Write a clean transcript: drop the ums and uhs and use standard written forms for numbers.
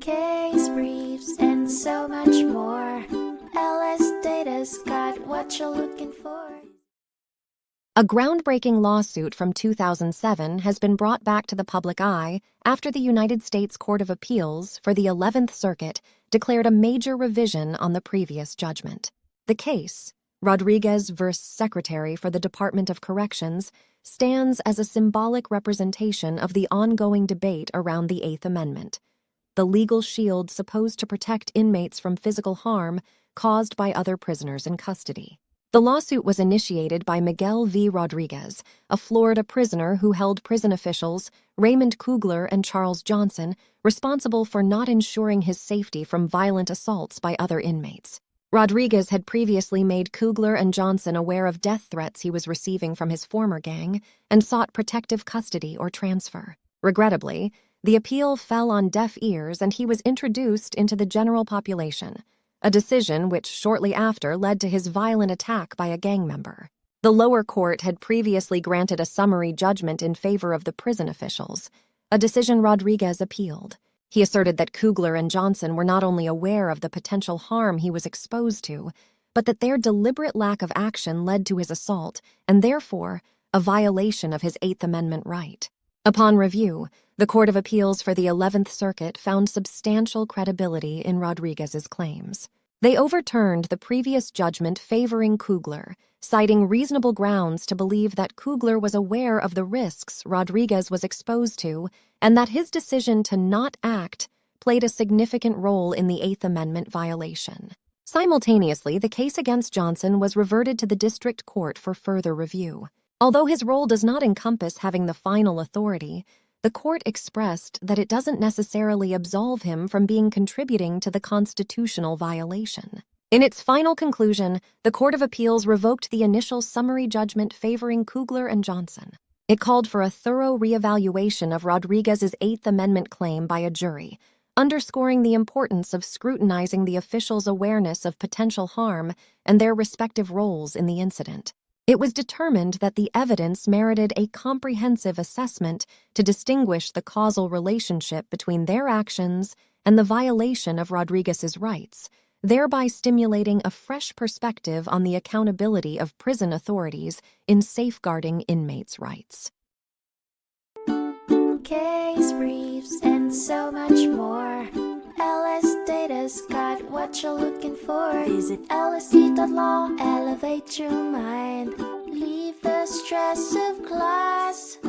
case briefs, and so much more. LSData's got what you're looking for. A groundbreaking lawsuit from 2007 has been brought back to the public eye after the United States Court of Appeals for the 11th Circuit declared a major revision on the previous judgment. The case, Rodriguez v. Secretary for the Department of Corrections, stands as a symbolic representation of the ongoing debate around the Eighth Amendment, the legal shield supposed to protect inmates from physical harm caused by other prisoners in custody. The lawsuit was initiated by Miguel V. Rodriguez, a Florida prisoner who held prison officials, Raymond Kugler and Charles Johnson, responsible for not ensuring his safety from violent assaults by other inmates. Rodriguez had previously made Kugler and Johnson aware of death threats he was receiving from his former gang and sought protective custody or transfer. Regrettably, the appeal fell on deaf ears and he was introduced into the general population, a decision which shortly after led to his violent attack by a gang member. The lower court had previously granted a summary judgment in favor of the prison officials, a decision Rodriguez appealed. He asserted that Kugler and Johnson were not only aware of the potential harm he was exposed to, but that their deliberate lack of action led to his assault and therefore a violation of his Eighth Amendment right. Upon review, the Court of Appeals for the 11th Circuit found substantial credibility in Rodriguez's claims. They overturned the previous judgment favoring Kugler, citing reasonable grounds to believe that Kugler was aware of the risks Rodriguez was exposed to and that his decision to not act played a significant role in the Eighth Amendment violation. Simultaneously, the case against Johnson was reverted to the district court for further review. Although his role does not encompass having the final authority, the court expressed that it doesn't necessarily absolve him from contributing to the constitutional violation. In its final conclusion, the Court of Appeals revoked the initial summary judgment favoring Kugler and Johnson. It called for a thorough reevaluation of Rodriguez's Eighth Amendment claim by a jury, underscoring the importance of scrutinizing the officials' awareness of potential harm and their respective roles in the incident. It was determined that the evidence merited a comprehensive assessment to distinguish the causal relationship between their actions and the violation of Rodriguez's rights, thereby stimulating a fresh perspective on the accountability of prison authorities in safeguarding inmates' rights. Case briefs, and so much more. LSData's got what you're looking for. Visit lsd.law, elevate your mind. Leave the stress of class.